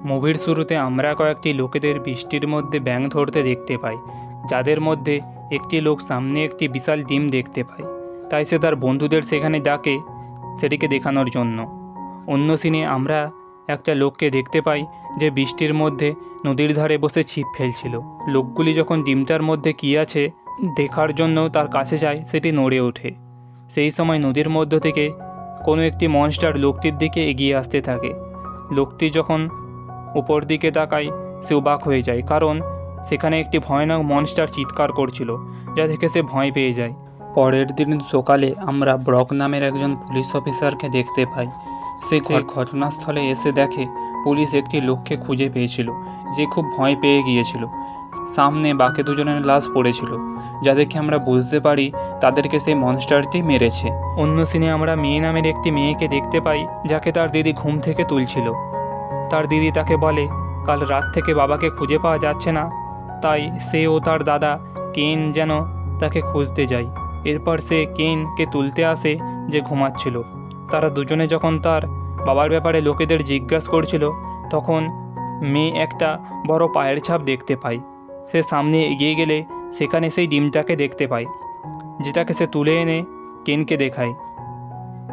মুভির শুরুতে আমরা কয়েকটি লোকেদের বৃষ্টির মধ্যে ব্যাঙ ধরতে দেখতে পাই, যাদের মধ্যে একটি লোক সামনে একটি বিশাল ডিম দেখতে পায়, তাই সে তার বন্ধুদের সেখানে ডাকে সেটিকে দেখানোর জন্য। অন্য সিনে আমরা একটা লোককে দেখতে পাই যে বৃষ্টির মধ্যে নদীর ধারে বসে ছিপ ফেলছিল। লোকগুলি যখন ডিমটার মধ্যে কী আছে দেখার জন্য তার কাছে যায়, সেটি নড়ে ওঠে। সেই সময় নদীর মধ্য থেকে কোনো একটি মনস্টার লোকটির দিকে এগিয়ে আসতে থাকে। লোকটি যখন উপর দিকে তাকায় সে অবাক হয়ে যায়, কারণ সেখানে একটি ভয়ানক মনস্টার চিৎকার করছিল, যা দেখে সে ভয় পেয়ে যায়। পরের দিন সকালে আমরা ব্রক নামের একজন পুলিশ অফিসারকে দেখতে পাই। সে ঘটনাস্থলে এসে দেখে পুলিশ একটি লোককে খুঁজে পেয়েছিল, যে খুব ভয় পেয়ে গিয়েছিল। সামনে বাকি দুজনের লাশ পড়েছিল, যা দেখে আমরা বুঝতে পারি তাদেরকে সেই মনস্টারটি মেরেছে। অন্য সিনে আমরা মেয়ে নামের একটি মেয়েকে দেখতে পাই, যাকে তার দিদি ঘুম থেকে তুলছিল। তার দিদি তাকে বলে কাল রাত থেকে বাবাকে খুঁজে পাওয়া যাচ্ছে না, তাই সে ও তার দাদা কেন যেন তাকে খুঁজতে যায়। এরপর সে কেনকে তুলতে আসে, যে ঘুমাচ্ছিল। তারা দুজনে যখন তার বাবার ব্যাপারে লোকেদের জিজ্ঞাসা করছিল, তখন মেয়ে একটা বড় পায়ের ছাপ দেখতে পায়। সে সামনে এগিয়ে গেলে সেখানে সেই ডিমটাকে দেখতে পায়, যেটাকে সে তুলে এনে কেনকে দেখায়।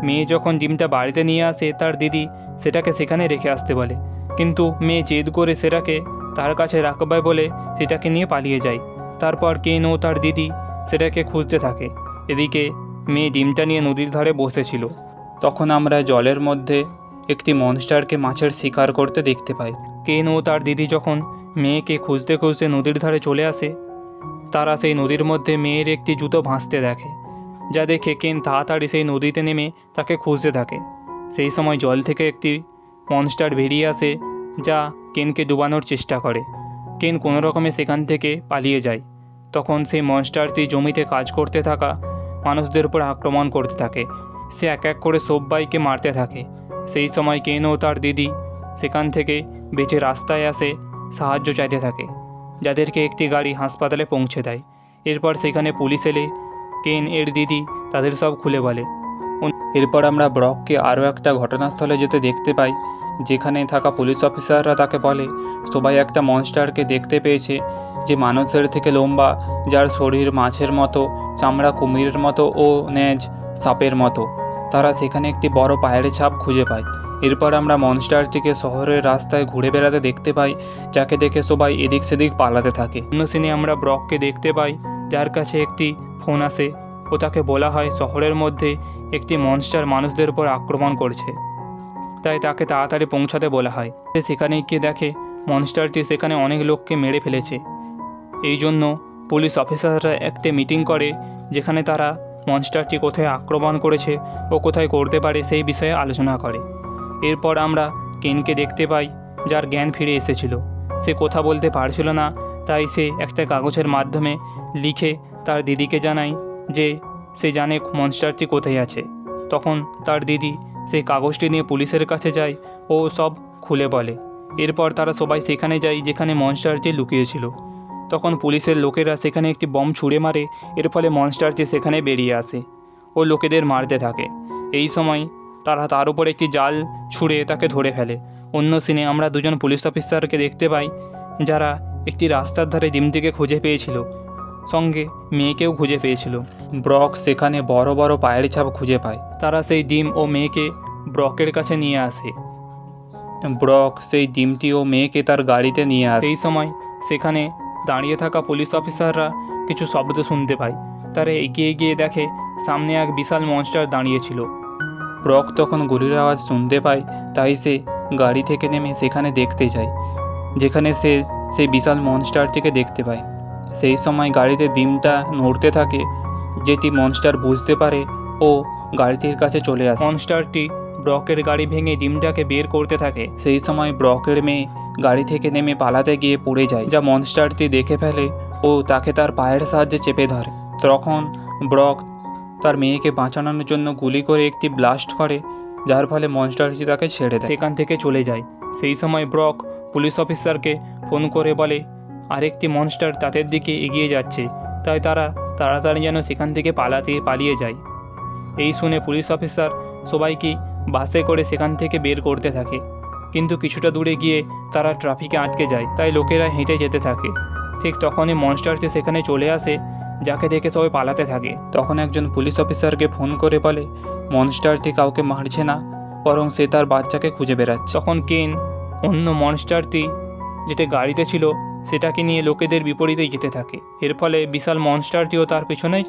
মেয়ে যখন ডিমটা বাড়িতে নিয়ে আসে, তার দিদি সেটাকে সেখানে রেখে আসতে বলে, কিন্তু মেয়ে জেদ করে সেটাকে তার কাছে রাখবে বলে সেটাকে নিয়ে পালিয়ে যায়। তারপর কেন ও তার দিদি সেটাকে খুঁজতে থাকে। এদিকে মেয়ে ডিমটা নিয়ে নদীর ধারে বসেছিল। তখন আমরা জলের মধ্যে একটি মনস্টারকে মাছের শিকার করতে দেখতে পাই। কেন ও তার দিদি যখন মেয়েকে খুঁজতে খুঁজতে নদীর ধারে চলে আসে, তারা সেই নদীর মধ্যে মেয়ের একটি জুতো ভাসতে দেখে, যা দেখে কেন তাড়াতাড়ি সেই নদীতে নেমে তাকে খুঁজতে থাকে। সেই সময় জল থেকে একটি মনস্টার বেরিয়ে আসে, যা কেনকে ডুবানোর চেষ্টা করে। কেন কোনো রকমে সেখান থেকে পালিয়ে যায়। তখন সেই মনস্টারটি জমিতে কাজ করতে থাকা মানুষদের উপর আক্রমণ করতে থাকে। সে এক এক করে সবাইকে মারতে থাকে। সেই সময় কেন ও তার দিদি সেখান থেকে বেঁচে রাস্তায় আসে সাহায্য চাইতে থাকে, যাদেরকে একটি গাড়ি হাসপাতালে পৌঁছে দেয়। এরপর সেখানে পুলিশ এলে কেন এর দিদি তাদের সব খুলে বলে। এরপর আমরা ব্রককে আরও একটা ঘটনাস্থলে যেতে দেখতে পাই, যেখানে থাকা পুলিশ অফিসাররা তাকে বলে সবাই একটা মনস্টারকে দেখতে পেয়েছে, যে মানুষের থেকে লম্বা, যার শরীর মাছের মতো, চামড়া কুমিরের মতো ও নেজ সাপের মতো। তারা সেখানে একটি বড় পায়ের ছাপ খুঁজে পায়। এরপর আমরা মনস্টারটিকে শহরের রাস্তায় ঘুরে বেড়াতে দেখতে পাই, যাকে দেখে সবাই এদিক সেদিক পালাতে থাকে। অন্য সিনে আমরা ব্রককে দেখতে পাই, যার কাছে একটি ফোন আসে ও তাকে বলা হয় শহরের মধ্যে একটি মনস্টার মানুষদের উপর আক্রমণ করছে, তাই তাকে তাড়াতাড়ি পৌঁছাতে বলা হয়। সে সেখানে গিয়ে দেখে মনস্টারটি সেখানে অনেক লোককে মেরে ফেলেছে। এই জন্য পুলিশ অফিসাররা একটা মিটিং করে, যেখানে তারা মনস্টারটি কোথায় আক্রমণ করেছে ও কোথায় করতে পারে সেই বিষয়ে আলোচনা করে। এরপর আমরা কেনকে দেখতে পাই, যার জ্ঞান ফিরে এসেছিল। সে কথা বলতে পারছিল না, তাই সে একটা কাগজের মাধ্যমে লিখে তার দিদিকে জানায় যে সে জানে মনস্টারটি কোথায় আছে। তখন তার দিদি সেই কাগজটি নিয়ে পুলিশের কাছে যায় ও সব খুলে বলে। এরপর তারা সবাই সেখানে যায় যেখানে মনস্টারটি লুকিয়েছিল। তখন পুলিশের লোকেরা সেখানে একটি বম ছুঁড়ে মারে, এর ফলে মনস্টারটি সেখানে বেরিয়ে আসে ও লোকেদের মারতে থাকে। এই সময় তারা তার উপর একটি জাল ছুঁড়ে তাকে ধরে ফেলে। অন্য সিনে আমরা দুজন পুলিশ অফিসারকে দেখতে পাই, যারা একটি রাস্তার ধারে ডিমটিকে খুঁজে পেয়েছিল, সঙ্গে মেয়েকেও খুঁজে পেয়েছিল। ব্রক সেখানে বড় বড় পায়ের ছাপ খুঁজে পায়। তারা সেই ডিম ও মেয়েকে ব্রকের কাছে নিয়ে আসে। ব্রক সেই ডিমটি ও মেয়েকে তার গাড়িতে নিয়ে আসে। সেই সময় সেখানে দাঁড়িয়ে থাকা পুলিশ অফিসাররা কিছু শব্দ শুনতে পায়। তারা এগিয়ে গিয়ে দেখে সামনে এক বিশাল মনস্টার দাঁড়িয়েছিল। ব্রক তখন গুলির আওয়াজ শুনতে পায়, তাই সে গাড়ি থেকে নেমে সেখানে দেখতে যায়, যেখানে সে সেই বিশাল মনস্টারটিকে দেখতে পায়। সেই সময় গাড়িতে ডিমটা নড়তে থাকে, যেটি মনস্টার বুঝতে পারে ও গাড়িটির কাছে চলে আসে। মনস্টারটি ব্রকের গাড়ি ভেঙে ডিমটাকে বের করতে থাকে। সেই সময় ব্রকের মেয়ে গাড়ি থেকে নেমে পালাতে গিয়ে পড়ে যায়, যা মনস্টারটি দেখে ফেলে ও তাকে তার পায়ের সাহায্যে চেপে ধরে। তখন ব্রক তার মেয়েকে বাঁচানোর জন্য গুলি করে একটি ব্লাস্ট করে, যার ফলে মনস্টারটি তাকে ছেড়ে দেয়, সেখান থেকে চলে যায়। সেই সময় ব্রক পুলিশ অফিসারকে ফোন করে বলে আরেকটি মনস্টার তাদের দিকে এগিয়ে যাচ্ছে, তাই তারা তাড়াতাড়ি যেন সেখান থেকে পালিয়ে যায়। এই শুনে পুলিশ অফিসার সবাইকে বাসে করে সেখান থেকে বের করতে থাকে, কিন্তু কিছুটা দূরে গিয়ে তারা ট্রাফিকে আটকে যায়, তাই লোকেরা হেঁটে যেতে থাকে। ঠিক তখনই মনস্টারটি সেখানে চলে আসে, যাকে দেখে সবাই পালাতে থাকে। তখন একজন পুলিশ অফিসারকে ফোন করে বলে মনস্টারটি কাউকে মারছে না, বরং সে তার বাচ্চাকে খুঁজে বেড়াচ্ছে। তখন কেন অন্য মনস্টারটি যেটা গাড়িতে ছিল সেটাকে নিয়ে লোকেদের বিপরীতেই যেতে থাকে। এর ফলে বিশাল মনস্টারটিও তার পেছনেই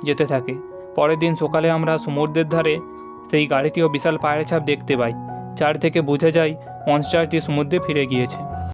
যেতে থাকে। পরের দিন সকালে আমরা সমুদ্রের ধারে সেই গাড়িটিও বিশাল পায়ের ছাপ দেখতে পাই, যার থেকে বোঝা যায় মনস্টারটি সমুদ্রে ফিরে গিয়েছে।